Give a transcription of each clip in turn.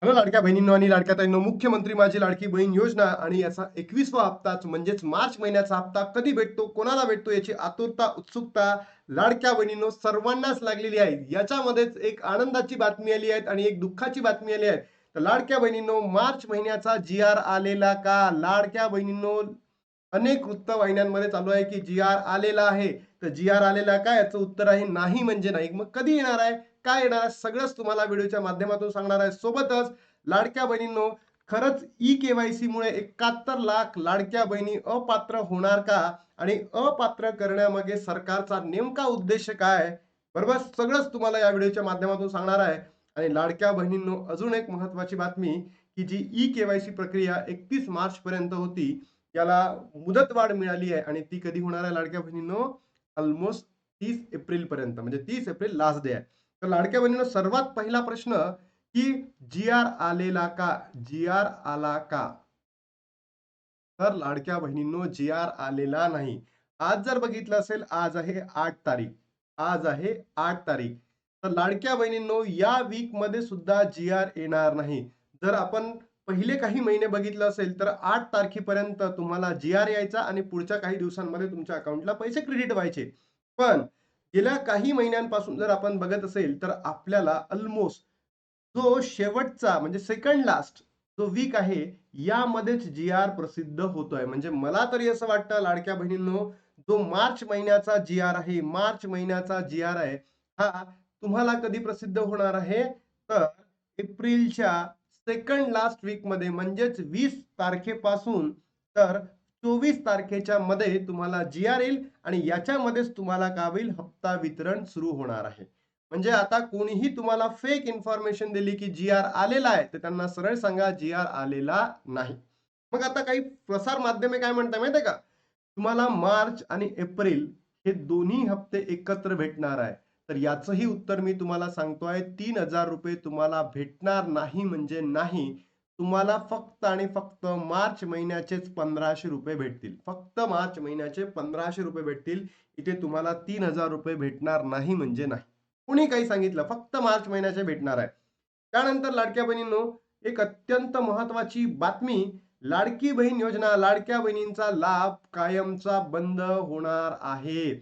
Hello लाडक्या बहिणींनो आणि लाडक्या ताईंनो, मुख्यमंत्री माझी लाडकी बहीण योजना आणि याचा 21वा हप्ताच म्हणजेच मार्च महिन्याचा हप्ता कधी भेटतो, कोणाला भेटतो याची आतुरता, उत्सुकता लाडक्या बहिणींनो सर्वांनाच लागलेली आहे. याच्यामध्येच एक आनंदाची बातमी आली आहे आणि एक दुःखाची बातमी आली आहे. तर लाडक्या बहिणींनो, मार्च महिन्याचा जी-आर आलेला का? लाडक्या बहिणींनो, अनेक वृत्तवाहिन्यांमध्ये चालू आहे की जी-आर आलेला आहे. तर जी-आर आलेला का? याचं उत्तर आहे नाही म्हणजे नाही. मग कधी येणार आहे? काय येणार आहे? सगळंच तुम्हाला व्हिडिओच्या माध्यमातून सांगणार आहे. सोबतच लाडक्या बहिणींनो, खरंच ई-केवायसी मुळे 71 लाख लाडक्या बहिणी अपात्र होणार का? आणि अपात्र करण्यामागे सरकारचा नेमका उद्देश काय आहे? बरोबर, सगळंच तुम्हाला या व्हिडिओच्या माध्यमातून सांगणार आहे. आणि लाडक्या बहिणींनो, अजून एक महत्त्वाची बातमी, की जी ई-केवायसी प्रक्रिया 31 मार्च पर्यंत होती, याला मुदतवाढ मिळाली आहे आणि ती कधी होणार आहे लाडक्या बहिणींनो? ऑलमोस्ट 30 एप्रिल पर्यंत, म्हणजे 30 एप्रिल लास्ट डे आहे. तर लाडक्या बहिणींनो, सर्वात पहिला प्रश्न, की जी-आर आलेला का? जी-आर आला का? तर लाडक्या बहिणींनो, जी-आर आलेला नाही. आज जर बघितलं असेल, आज आहे 8 तारीख. आज आहे 8 तारीख. तर लाडक्या बहिणींनो, या वीकमध्ये सुद्धा जी-आर येणार नाही. जर आपण पहिले काही महिने बघितलं असेल, तर 8 तारखेपर्यंत तुम्हाला जी-आर यायचा आणि पुढच्या काही दिवसांमध्ये तुमच्या अकाउंटला पैसे क्रेडिट व्हायचे. पण गेल्या काही महिन्यांपासून जर आपण बघत असेल, तर आपल्याला अल्मोस्ट जो शेवटचा म्हणजे सेकंड लास्ट जो वीक आहे, यामध्येच जी-आर प्रसिद्ध होतोय. म्हणजे मला तरी असं वाटतं लाडक्या बहिणींनो, जो मार्च महिन्याचा जी-आर आहे, मार्च महिन्याचा जी-आर आहे, हा तुम्हाला कधी प्रसिद्ध होणार आहे? तर एप्रिलच्या सेकंड लास्ट वीकमध्ये, म्हणजेच 20 तारखेपासून तर 24 तारखेच्या मध्ये तुम्हाला जी-आर येईल आणि याच्यामध्येच तुम्हाला काय होईल? हप्ता वितरण सुरू होणार आहे. म्हणजे आता कोणीही तुम्हाला फेक इन्फॉर्मेशन दिली की जी-आर आलेला आहे, तर त्यांना सरळ सांगा जी-आर आलेला नाही. मग आता काही प्रसार माध्यमे काय म्हणतात माहिती आहे का? तुम्हाला मार्च आणि एप्रिल हे दोन्ही हप्ते एकत्र भेटणार आहे. तर याचंही उत्तर मी तुम्हाला सांगतोय, ₹3000 तुम्हाला भेटणार नाही म्हणजे नाही. तुम्हाला फक्त आणि फक्त मार्च महिन्याचेच ₹1500 भेटतील. फक्त मार्च महिन्याचे ₹1500 भेटतील. इथे तुम्हाला ₹3000 भेटणार नाही म्हणजे नाही. कुणी काही सांगितलं, फक्त मार्च महिन्याचे भेटणार आहे. त्यानंतर लाडक्या बहिणींनो, एक अत्यंत महत्वाची बातमी, लाडकी बहीण योजना, लाडक्या बहिणींचा लाभ कायमचा बंद होणार आहे.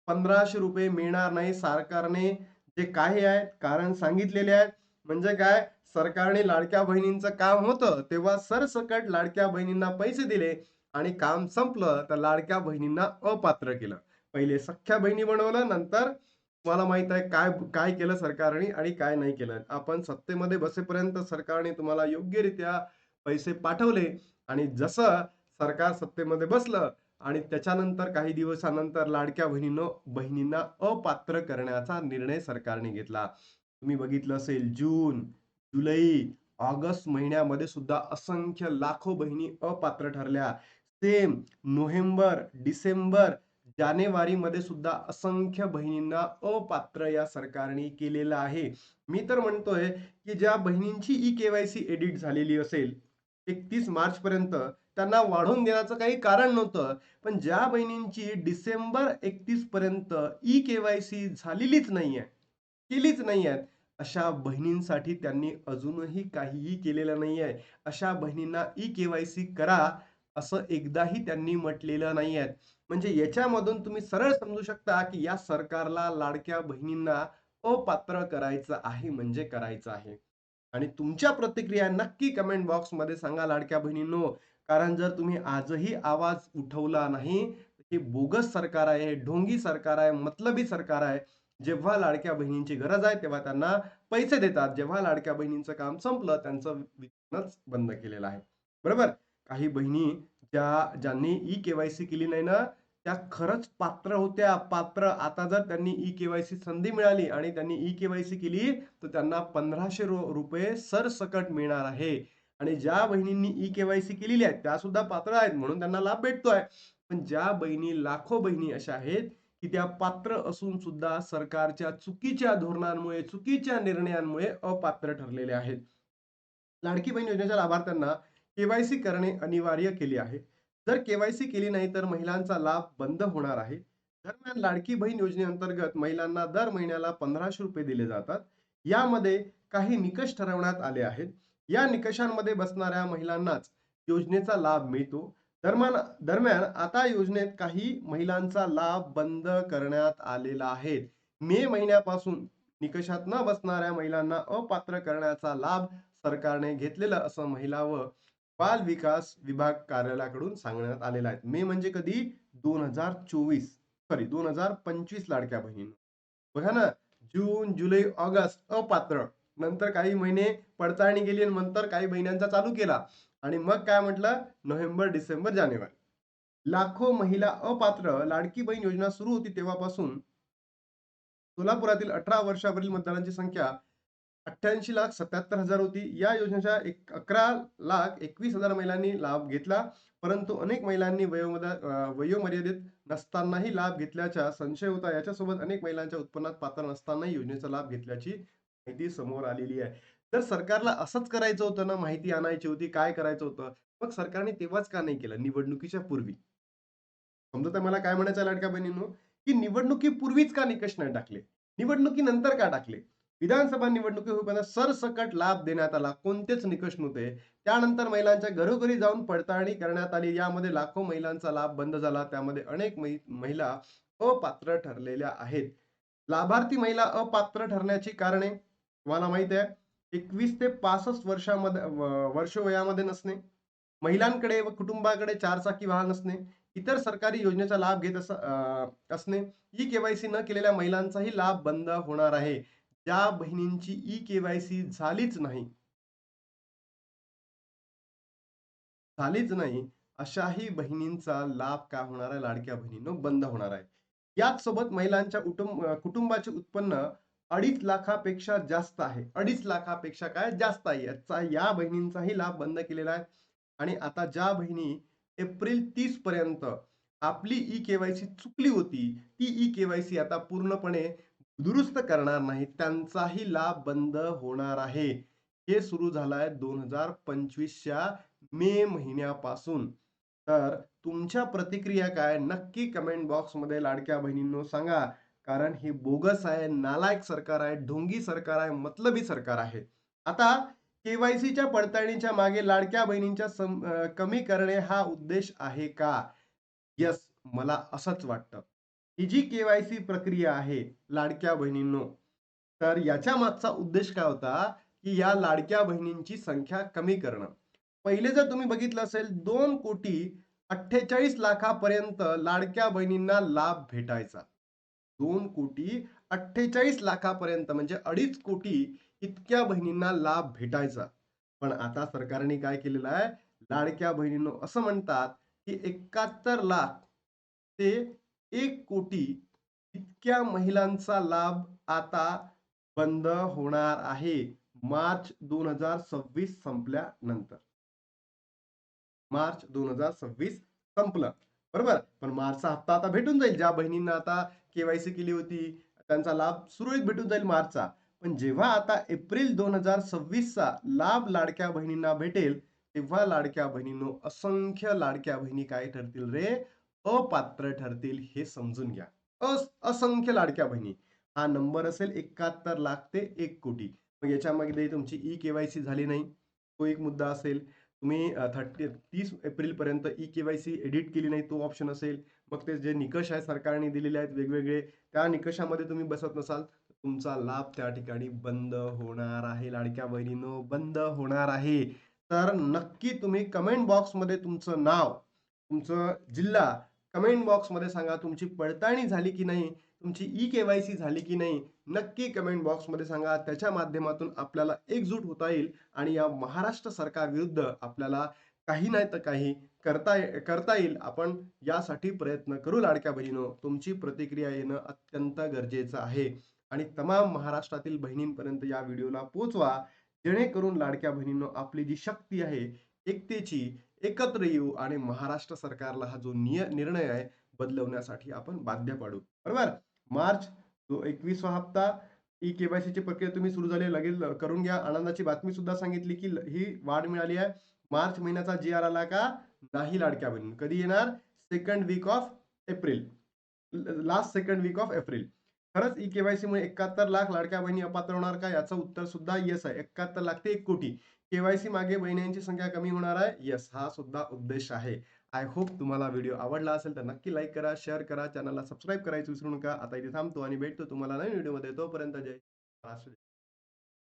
₹1500 मिळणार नाही. सरकारने जे काही आहे कारण सांगितलेले आहेत. म्हणजे काय? सरकारने लाडक्या बहिणींचं काम होतं, तेव्हा सरसकट लाडक्या बहिणींना पैसे दिले आणि काम संपलं, तर लाडक्या बहिणींना अपात्र केलं. पहिले सख्ख्या बहिणी बनवलं, नंतर तुम्हाला माहित आहे काय काय केलं सरकारने आणि काय नाही केलं. आपण सत्तेमध्ये बसेपर्यंत सरकारने तुम्हाला योग्यरित्या पैसे पाठवले आणि जसं सरकार सत्तेमध्ये बसलं आणि त्याच्यानंतर काही दिवसानंतर लाडक्या बहिणींना अपात्र करण्याचा निर्णय सरकारने घेतला. तुम्ही बघितलं असेल, जून, जुलै, ऑगस्ट महिन्यामध्ये सुद्धा असंख्य लाखो बहिणी अपात्र ठरल्या. सेम नोव्हेंबर, डिसेंबर, जानेवारीमध्ये सुद्धा असंख्य बहिणींना अपात्र या सरकारने केलेलं आहे. मी तर म्हणतोय, की ज्या बहिणींची ई-केवायसी एडिट झालेली असेल 31 मार्च पर्यंत, त्यांना वाढवून देण्याचं काही कारण नव्हतं. पण ज्या बहिणींची डिसेंबर 31 पर्यंत ई-केवायसी झालेलीच नाहीये, केलीच नाहीये, अशा बहिणींसाठी त्यांनी अजूनही काहीही केलेलं नाहीये. अशा बहिणींना ई-केवायसी करा, असं एकदाही त्यांनी म्हटलेलं नाहीये. म्हणजे याच्यामधून तुम्ही सरळ समजू शकता, की या सरकारला लाडक्या बहिणींना अपात्र करायचं आहे म्हणजे करायचं आहे. आणि तुमच्या प्रतिक्रिया नक्की कमेंट बॉक्समध्ये सांगा लाडक्या बहिणींनो. कारण जर तुम्ही आजही आवाज उठवला नाही, हे बोगस सरकार आहे, हे ढोंगी सरकार आहे, मतलबी सरकार आहे. जेव्हा लाडक्या बहिणींची गरज आहे, तेव्हा त्यांना पैसे देतात. जेव्हा लाडक्या बहिणींचं काम संपलं, त्यांचं वितरणच बंद केलेलं आहे. बरोबर? काही बहिणी ज्यांनी ई-केवायसी केली नाही ना, त्या खरंच पात्र होत्या, पात्र. आता जर त्यांनी ई-केवायसी संधी मिळाली आणि त्यांनी ई-केवायसी केली, तर त्यांना ₹1500 सरसकट मिळणार आहे. आणि ज्या बहिणींनी ई-केवायसी केलेली आहे, त्या सुद्धा पात्र आहेत म्हणून त्यांना लाभ भेटतोय. पण ज्या बहिणी, लाखो बहिणी अशा आहेत, की त्या पात्र असून सुद्धा सरकारच्या चुकीच्या धोरणांमुळे, चुकीच्या निर्णयांमुळे अपात्र ठरलेल्या आहेत. लाडकी बहीण योजनेच्या लाभार्थ्यांना केवायसी करणे अनिवार्य केले आहे. जर केवायसी केली नाही तर महिलांचा लाभ बंद होणार आहे. दरम्यान लाडकी बहीण योजनेअंतर्गत महिलांना दर महिन्याला ₹1500 दिले जातात. यामध्ये काही निकष ठरवण्यात आले आहेत. या निकषांमध्ये बसणाऱ्या महिलांनाच योजनेचा लाभ मिळतो. दरम्यान दरम्यान आता योजनेत काही महिलांचा लाभ बंद करण्यात आलेला आहे. मे महिन्यापासून निकषात न बसणाऱ्या महिलांना अपात्र करण्याचा लाभ सरकारने घेतलेला असं महिला व बाल विकास विभाग कार्यालयाकडून सांगण्यात आलेलं आहे. मे म्हणजे कधी? 2024 सॉरी 2025 लाडक्या बहिणींनो. बघा ना, जून, जुलै, ऑगस्ट अपात्र. नंतर काही महिने पडताळणी केली आणि नंतर काही महिन्यांचा चालू केला आणि मग काय म्हटलं? नोव्हेंबर, डिसेंबर, जानेवारी. लाखो महिला अपात्र. लाडकी बहीण योजना सुरू होती तेव्हापासून सोलापुरातील 18 वर्षावरील मतदारांची संख्या 88,77,000 होती. या योजनेच्या 11,21,000 महिलांनी लाभ घेतला. परंतु अनेक महिलांनी वयोमर्यादेत नसतानाही लाभ घेतल्याचा संशय होता. याच्यासोबत अनेक महिलांच्या उत्पन्नात पात्र नसतानाही योजनेचा लाभ घेतल्याची माहिती समोर आलेली आहे. तर सरकारला असंच करायचं होतं ना, माहिती आणायची होती, काय करायचं होतं? मग सरकारने तेव्हाच का नाही केलं? निवडणुकीच्या पूर्वी. समजतंय मला काय म्हणायचं आहे लाडक्या बहिणींनो? की निवडणुकीपूर्वीच का निकष नाही टाकले? निवडणुकीनंतर का टाकले? विधानसभा निवडणुकी होईपर्यंत सरसकट लाभ देण्यात आला. कोणतेच निकष नव्हते. त्यानंतर महिलांच्या घरोघरी जाऊन पडताळणी करण्यात आली. यामध्ये लाखो महिलांचा लाभ बंद झाला. त्यामध्ये अनेक महिला अपात्र ठरलेल्या आहेत. लाभार्थी महिला अपात्र ठरण्याची कारणे तुम्हाला माहित आहे. 21 ते 65 वर्ष वयामध्ये नसणे, महिलांकडे व कुटुंबाकडे चारचाकी वाहन असणे, इतर सरकारी योजनेचा लाभ घेत असणे, ई-केवायसी न केलेल्या महिलांचाही लाभ बंद होणार आहे. ज्या बहिणींची ई-केवायसी झालीच नाही, अशाही बहिणींचा लाभ काय होणार आहे लाडक्या बहिणींनो बंद होणार आहे. याच सोबत महिलांच्या कुटुंबाचे उत्पन्न 2.5 लाखापेक्षा जास्त आहे. 2.5 लाखापेक्षा काय जास्त आहे. या बहिणींचाही लाभ बंद केलेला आहे. आणि आता ज्या बहिणी एप्रिल 30 पर्यंत आपली ई-केवायसी चुकली होती, ती ई-केवायसी आता पूर्णपणे दुरुस्त करणार नाही. त्यांचाही लाभ बंद होणार आहे. हे सुरू झालं आहे 2025च्या मे महिन्यापासून. तर तुमच्या प्रतिक्रिया काय? नक्की कमेंट बॉक्समध्ये लाडक्या बहिणींनो सांगा. कारण हे बोगस आहे, नालायक सरकार आहे, ढोंगी सरकार आहे, मतलबी सरकार आहे. आता के-वाय-सीच्या पडताळणीच्या मागे लाडक्या बहिणींच्या कमी करणे हा उद्देश आहे का? येस, मला असंच वाटतं. ही जी के-वाय-सी प्रक्रिया आहे लाडक्या बहिणींनो, तर याच्या मागचा उद्देश काय होता, की या लाडक्या बहिणींची संख्या कमी करणं. पहिले जर तुम्ही बघितलं असेल 2,48,00,000 लाडक्या बहिणींना लाभ भेटायचा. 2,48,00,000 म्हणजे 2.5 कोटी इतक्या बहिणींना लाभ भेटायचा. पण आता सरकारने काय केलेलं आहे, लाडक्या बहिणींनो असं म्हणतात, की 71,00,000 ते 1 कोटी इतक्या महिलांचा लाभ आता बंद होणार आहे. मार्च 2026 संपल्यानंतर. मार्च 2026 संपलं. बरोबर? पण मार्चचा हप्ता आता भेटून जाईल. ज्या बहिणींना आता के-वाय-सी केली होती, त्यांचा लाभ सुरळीत भेटून जाईल मार्चचा. पण जेव्हा आता एप्रिल 2026 चा लाभ लाडक्या बहिणींना भेटेल, तेव्हा लाडक्या बहिणींनो, असंख्य लाडक्या बहिणी काय ठरतील रे? अपात्र ठरतील. हे समजून घ्या. असंख्य लाडक्या बहिणी. हा नंबर असेल 71,00,000 ते 1 कोटी. मग याच्यामध्ये तुमची ई-के-वाय-सी झाली नाही. तो एक मुद्दा असेल. तुम्ही 30 एप्रिलपर्यंत ई-के-वाय-सी एडिट केली नाही, तो ऑप्शन असेल. मग ते जे निकष आहेत सरकारने दिलेले आहेत वेगवेगळे, त्या निकषामध्ये तुम्ही बसत नसाल, तर तुमचा लाभ त्या ठिकाणी बंद होणार आहे. लाडक्या बहिणींनो, बंद होणार आहे. तर नक्की तुम्ही कमेंट बॉक्समध्ये तुमचं नाव, तुमचं जिल्हा कमेंट बॉक्समध्ये सांगा. तुमची पडताळणी झाली की नाही? तुमची ई-के-वाय-सी झाली की नाही? नक्की कमेंट बॉक्समध्ये सांगा. त्याच्या माध्यमातून आपल्याला एकजूट होता येईल आणि या महाराष्ट्र सरकारविरुद्ध आपल्याला काही नाही तर काही करता येईल. आपण यासाठी प्रयत्न करू लाडक्या बहिणीनो. तुमची प्रतिक्रिया येणं अत्यंत गरजेचं आहे आणि तमाम महाराष्ट्रातील बहिणींपर्यंत या व्हिडिओला पोहोचवा. जेणेकरून लाडक्या बहिणींनो, आपली जी शक्ती आहे एकतेची, एकत्र येऊ आणि महाराष्ट्र सरकारला हा जो निर्णय आहे बदलवण्यासाठी आपण बाध्य पाडू. बरोबर? मार्च जो 21वा हप्ता ई-के-वाय-सीची प्रक्रिया तुम्ही सुरू झाली लगेच करून घ्या. आनंदाची बातमी सुद्धा सांगितली, की ही वाढ मिळाली आहे. मार्च महिन्याचा जी-आर आला का? नाही लाडक्या बहिणी. कधी येणार? Second week of April. Last second week of April. खरंच ई-के-वाय-सी मुळे 71 लाख लाडक्या बहिणी अपात्र होणार का? याचं उत्तर सुद्धा येस आहे. 71 लाख ते 1 कोटी. के-वाय-सी मागे बहिणींची संख्या कमी होणार आहे. येस, हा सुद्धा उद्देश आहे. आय होप तुम्हाला व्हिडिओ आवडला असेल तर नक्की लाईक करा, शेअर करा, चॅनलला सबस्क्राईब करायचं विसरू नका. आता इथे थांबतो आणि भेटतो तुम्हाला नवीन व्हिडिओमध्ये. तोपर्यंत जय महाराष्ट्र.